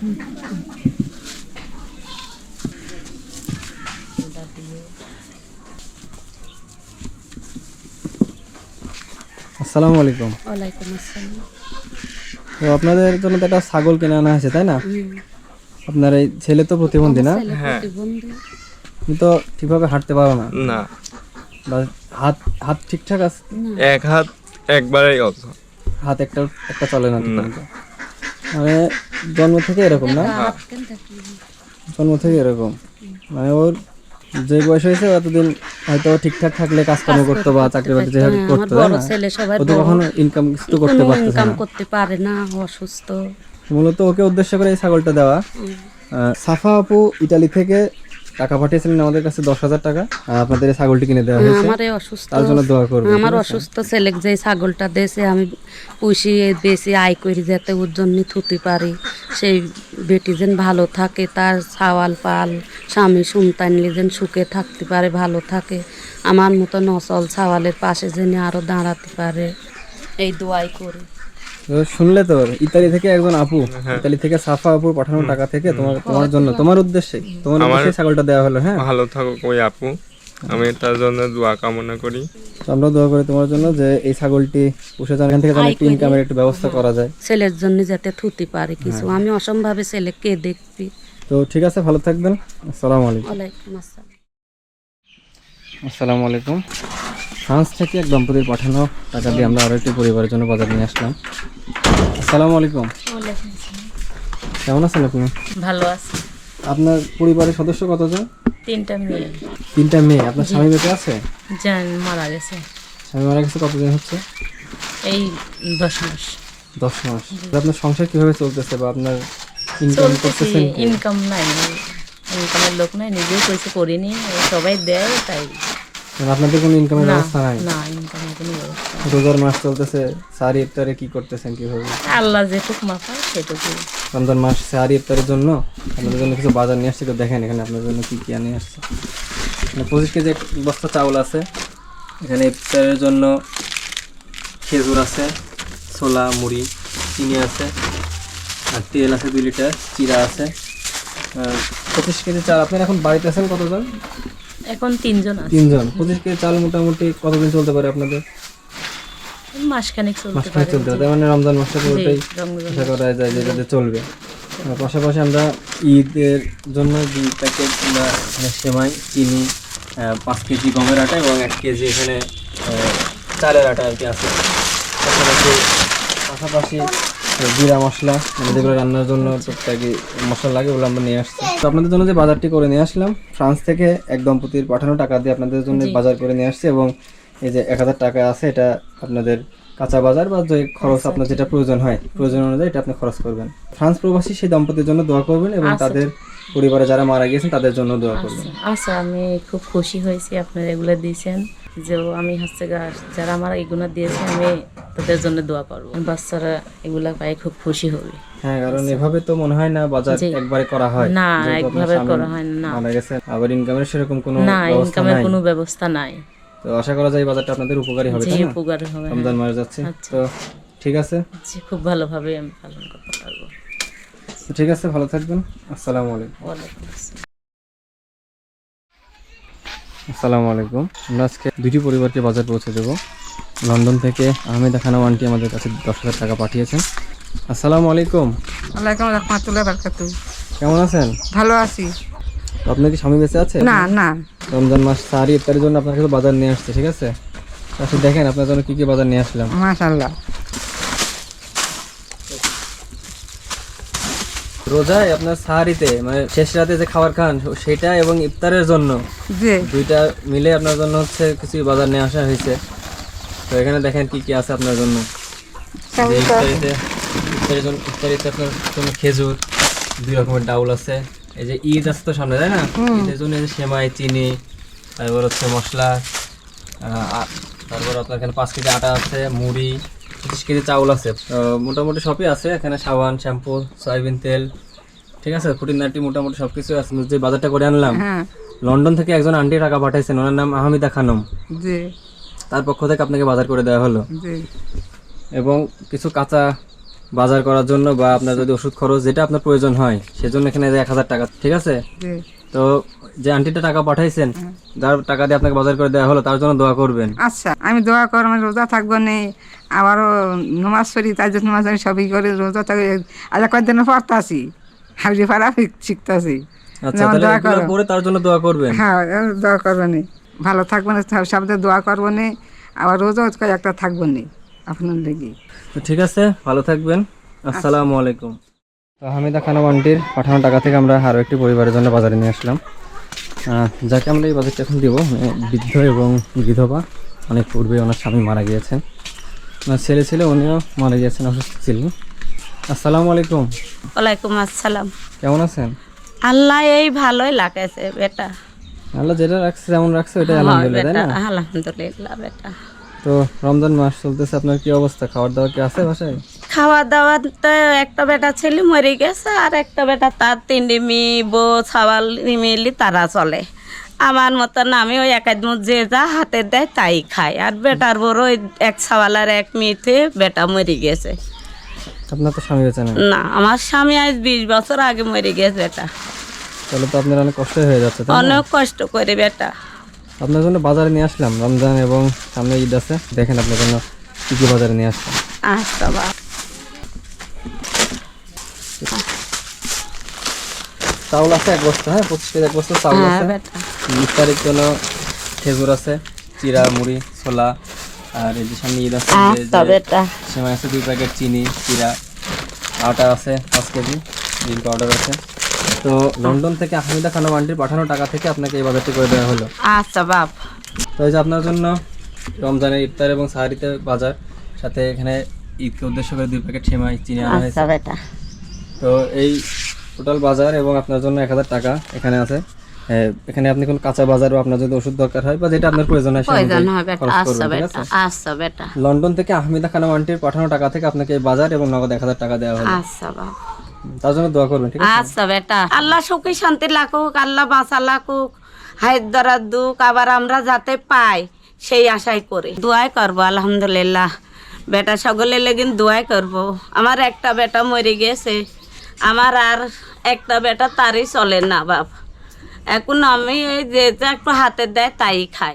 আসসালামু আলাইকুম। ওয়ালাইকুম আসসালাম। তো আপনাদের জন্য তো একটা ছাগল কিনে আনা হয়েছে তাই না? আপনার এই ছেলে তো প্রতিবন্ধী না? হ্যাঁ। তুমি তো ঠিকভাবে হাঁটতে পারো না, না, বা হাত হাত ঠিকঠাক আছে? এক হাত একবারেই অত। হাত একটা একটা চলে না ঠিকমতো। মানে জন্ম থেকে এরকম না? জন্ম থেকে এরকম। মানে ওর যে বয়স হয়েছে এতদিন হয়তো ঠিকঠাক থাকলে কাজকর্ম করতো বা চাকরি বাকরি যেভাবে করতো, তাই না? ও তো কখনো ইনকাম কিছু করতে পারতেছে না, করতে পারে না, অসুস্থ। মূলত ওকে উদ্দেশ্য করে এই ছাগলটা দেওয়া। সাফা আপু ইতালি থেকে টাকা পাঠিয়েছিলেন আমাদের কাছে 10,000 টাকা, আর আপনাদের এই ছাগলটি কিনে দেওয়া হয়েছে। আমারে অসুস্থ, তার জন্য দোয়া করবেন। আমার অসুস্থ ছেলেক যে ছাগলটা দেশে আমি পুষি বেশি আয় করি যাতে ওর জন্য থুতে পারি, সেই বেটি যেন ভালো থাকে, তার ছাওয়াল পাল স্বামী সন্তান যেন সুখে থাকতে পারে, ভালো থাকে, আমার মতন অচল ছাওয়ালের পাশে যেন আরো দাঁড়াতে পারে, এই দোয়াই করি। তো শুনলে তো ইতালি থেকে একজন আপু, ইতালি থেকে সাফা আপু পাঠানো টাকা থেকে তোমার জন্য, তোমার উদ্দেশ্যে ছাগলটা দেওয়া হলো। হ্যাঁ, ভালো থাকুক ওই আপু, আমি তার জন্য দোয়া কামনা করি। তো আমরা দোয়া করি তোমার জন্য যে এই ছাগলটি পুষে যান, এখান থেকে যেন একটু ইনকামের একটু ব্যবস্থা করা যায় ছেলের জন্য যাতে থুতে পারে কিছু, আমি অসম্ভাবে ছেলে কে দেখবি। তো ঠিক আছে, ভালো থাকবেন। আসসালামু আলাইকুম। ওয়ালাইকুম আসসালাম। আসসালামু আলাইকুম। ফ্রান্স থেকে এক দম্পতির পাঠানো টাকা দিয়ে আমরা আরো একটি পরিবারের জন্য বাজার নিয়ে আসলাম। আসসালামু আলাইকুম। কেমন আছেন আপনি? ভালো আছে। আপনার পরিবারের সদস্য কতজন? 3টা মেয়ে। 3টা মেয়ে। আপনার স্বামী বেঁচে আছে? জান মারা গেছে। স্বামী মারা গেছে কতদিন হচ্ছে? এই 10 মাস। 10 মাস। আপনার সংসার কিভাবে চলতেছে, বা আপনার ইনকাম করতেছেন কি? ইনকাম নাই, ইনকামের লোক নাই, নিজেও কিছু করিনি, সবাই দেয় তাই। মানে আপনাদের কোনো ইনকামের ব্যবস্থা নাই? না, ইনকামের কোনো ব্যবস্থা নেই। রোজার মাস চলতেছে, সাহারি ইফতারে কি করতেছেন কিভাবে? আল্লাহ যেটুকু মাপা সেটুকু। রমজান মাস সাহারি ইফতারের জন্য আপনাদের জন্য কিছু বাজার নিয়ে আসছি, তো দেখেন এখানে আপনার জন্য কি কি নিয়ে আসছে। মানে 25 কেজি এক বস্তা চাউল আছে, এখানে ইফতারের জন্য খেজুর আছে, ছোলা, মুড়ি, চিনি আছে, আর তেল আছে 2 লিটার, চিরা আছে, 25 কেজি চাল। আপনার এখন বাড়িতে আছেন কতজন? এখন 3 জন আছে। 3 জন। 25 কেজি চাল মোটামুটি কতদিন চলতে পারে আপনাদের? মাসখানেক চলতে মাসখানেক চলতে পারে, মানে রমজান মাসটা পুরোটাই আশা করা যায় যে যাতে চলবে। পাশাপাশি আমরা ঈদের জন্য 2 প্যাকেট আমরা সেমাই, চিনি, 5 কেজি গমের আটা এবং 1 কেজি এখানে চালের আটা আর কি আছে। পাশাপাশি জিরা মশলা, মানে যেগুলো রান্নার জন্য টুকটাকি মশলা লাগে, ওগুলো আমরা নিয়ে আসছি। তো আপনাদের জন্য যে বাজারটি করে নিয়ে আসলাম, ফ্রান্স থেকে এক দম্পতির পাঠানো টাকা দিয়ে আপনাদের জন্য বাজার করে নিয়ে আসছি, এবং এই যে 1000 টাকা আছে, এটা আপনাদের কাঁচা বাজার বা যে খরচ আপনার যেটা প্রয়োজন হয়, প্রয়োজন অনুযায়ী এটা আপনি খরচ করবেন। ফ্রান্স প্রবাসী সেই দম্পতির জন্য দোয়া করবেন, এবং তাদের পরিবারে যারা মারা গিয়েছেন তাদের জন্য দোয়া করবেন। আচ্ছা, আমি খুব খুশি হয়েছি আপনারা এগুলো দিয়েছেন, যে আমি হচ্ছে যারা আমার এগুলো দিয়েছে আমি তাদের জন্য দোয়া করবো, বাচ্চারা এগুলা পাই খুব খুশি হবে। হ্যাঁ, কারণ এভাবে তো মনে হয় না বাজার একবারে করা হয়, না একভাবে করা হয় না, মারা গেছে, আবার ইনকামের সেরকম কোনো না, ইনকামের কোনো ব্যবস্থা নাই। তো আশা করা যায় বাজারটা আপনাদের উপকারী হবে, তাই না? উপকারী হবে। রমজান মাস যাচ্ছে, তো ঠিক আছে, খুব ভালোভাবে আমি পালন করতে পারবো। ঠিক আছে, ভালো থাকবেন। আসসালামু আলাইকুম। ওয়ালাইকুম আসসালাম। আসসালামু আলাইকুম। আমরা আজকে 2টি পরিবারকে বাজার পৌঁছে দেবো। লন্ডন থেকে আহমেদা খানম আন্টি আমাদের কাছে 10,000 টাকা পাঠিয়েছেন। আসসালামু আলাইকুম। ওয়ালাইকুম রাহমাতুল্লাহি ওয়া বারাকাতুহু। কেমন আছেন? ভালো আছি। আপনার কি স্বামী বেঁচে আছে? না না, রমজান মাস সাহারি ইফতারের জন্য আপনার কাছে বাজার নিয়ে আসছে, ঠিক আছে? আচ্ছা, দেখেন আপনার জন্য কি কি বাজার নিয়ে আসলাম। মাশাআল্লাহ। রোজায় আপনার সাহারিতে, মানে শেষ রাতে যে খাবার খান সেটা এবং ইফতারের জন্য জি, 2টা মিলে আপনার জন্য হচ্ছে কিছু বাজার নিয়ে আসা হয়েছে। তো এখানে দেখেন কি কি আছে আপনার জন্য। ইফতারিতে আপনার জন্য খেজুর, 2 রকমের ডাউল আছে। এই যে ঈদ আছে তো সামনে, তাই না? ঈদের জন্য এই যে সেমাই, চিনি, তারপর হচ্ছে মশলা, তারপর আপনার এখানে 5 কেজি আটা আছে, মুড়ি, 25 কেজি চাউল আছে। মোটামুটি সবই আছে এখানে, সাবান, শ্যাম্পু, সয়াবিন তেল, ঠিক আছে, খুঁটিনাটি মোটামুটি সবকিছু আছে। যে বাজারটা করে আনলাম, লন্ডন থেকে একজন আন্টি টাকা পাঠাইছেন, ওনার নাম আহমেদা খানম, জি, তার পক্ষ থেকে আপনাকে বাজার করে দেওয়া হলো। জি, এবং কিছু কাঁচা বাজার করার জন্য বা আপনার যদি ওষুধ খরচ যেটা আপনার প্রয়োজন হয় সেজন্য এখানে 1,000 টাকা, ঠিক আছে? জি তো যে আন্টিটা টাকা পাঠাইছেন, যার টাকা দিয়ে আপনাকে বাজার করে দেওয়া হলো, তার জন্য দোয়া করবেন। আচ্ছা, আমি দোয়া করব, আমি রোজা থাকবো নে, আবারও নমাজ পড়ি, তাই জন্য নমাজ পড়ি, সবই করে রোজা থাকি। আজ কয়েকদিনের পড়তে আসি, হাবি পারা শিখতেছি। আচ্ছা, তাহলে দোয়া এগুলো করো। পরে তার জন্য দোয়া করবেন। হ্যাঁ, দোয়া করবো নি, ভালো থাকবো না, সবাই দোয়া করবো নি, আবার রোজা একটা থাকবো নি আপনার লেগে। তো ঠিক আছে, ভালো থাকবেন। আসসালামু আলাইকুম। তো হামিদা খানম আন্টির পাঠানো টাকা থেকে আমরা আরও একটি পরিবারের জন্য বাজারে নিয়ে আসলাম, যাকে আমরা এই বাজারটা এখন দেবো। বৃদ্ধ এবং বিধবা, অনেক পূর্বে ওনার স্বামী মারা গিয়েছেন, ওনার ছেলে ছিল, উনিও মারা গিয়েছেন, অসুস্থ ছিলেন। আসসালামু আলাইকুম। ওয়ালাইকুম আসসালাম। কেমন আছেন? আল্লাহ এই ভালোই লাগাইছে বেটা। আল্লাহ যেটা রাখছে যেমন রাখছে ওইটাই আলহামদুলিল্লাহ, তাই না? আলহামদুলিল্লাহ বেটা। তো রমজান মাস চলতেছে, আপনার কি অবস্থা? খাবার দাবার কি আছে বাসায়? খাওয়া দাওয়াতে একটা বেটা ছেলে মরে গেছে, আর একটা বেটা তার 3 মেয়ে বউ ছাওয়াল মিলি তারা চলে। আমার মতন আমি ওই একাদমত যে যা হাতে দেয় তাই খাই। আর বেটার বড় ওই এক ছাওয়াল আর এক মেয়েতে বেটা মরে গেছে। আপনার তো স্বামী বেঁচে নেই? না, আমার স্বামী আজ 20 বছর আগে মরে গেছে বেটা। তাহলে তো আপনার অনেক কষ্ট হয়ে যাচ্ছে, তাই না? অনেক কষ্ট করে বেটা। আপনার জন্য বাজারে নিয়ে আসলাম, রমজান এবং সামনে ঈদ আছে, দেখেন আপনার জন্য কি কি বাজারে নিয়ে আসলাম। আচ্ছা বাবা। চাউল আছে 1 বস্তা, হ্যাঁ 25 কেজি 1 বস্তা চাউল হ্যাঁ আছে। বেটা। ইফতারের জন্য খেজুর আছে, চিরা, মুড়ি, ছোলা, আর এই যে সামনে ঈদ আছে, আচ্ছা বেটা। সেমাই আছে 2 প্যাকেট, চিনি, চিরা, আটা আছে 5 কেজি, মিল্ক পাউডার আছে। তো লন্ডন থেকে হামিদা খানম আন্টির পাঠানো টাকা থেকে আপনাকে এই বাজারটি করে দেওয়া হলো। আচ্ছা বাপ। তো এই যে আপনার জন্য রমজানের ইফতার এবং সাহারিতে বাজার, সাথে এখানে ঈদকে উদ্দেশ্য করে 2 প্যাকেট সেমাই, চিনি আনা হয়েছে। আচ্ছা বেটা। তো এই টোটাল বাজার এবং আপনার জন্য 1000 টাকা এখানে আছে। এখানে আপনি কোন কাঁচা বাজার বা আপনার যদি ওষুধ দরকার হয় বা যেটা আপনার প্রয়োজন হয় প্রয়োজন হয় সেটা বেটা। খরচ আচ্ছা করবেন, ঠিক বেটা। আছে? আচ্ছা বেটা। লন্ডন থেকে আহমেদা খানম আন্টির পাঠানো টাকা থেকে আপনাকে এই বাজার এবং নগদ 1000 টাকা দেওয়া হলো। আচ্ছা বাপ। তার জন্য দোয়া করবেন, ঠিক আছে? আচ্ছা বেটা। আল্লাহ সুখী শান্তি লাগুক, আল্লাহ বাঁচা লাগুক, হায়াত দরার দুঃখ আবার আমরা যাতে পাই সেই আশাই করি। দোয়াই করবো আলহামদুলিল্লাহ। বেটা সকলে লেগিন দোয়াই করব। আমার একটা বেটা মরে গেছে, আমার আর একটা বেটা তারই চলে না বাপ। এখন আমি এই যে একটু হাতে দেয় তাই খাই।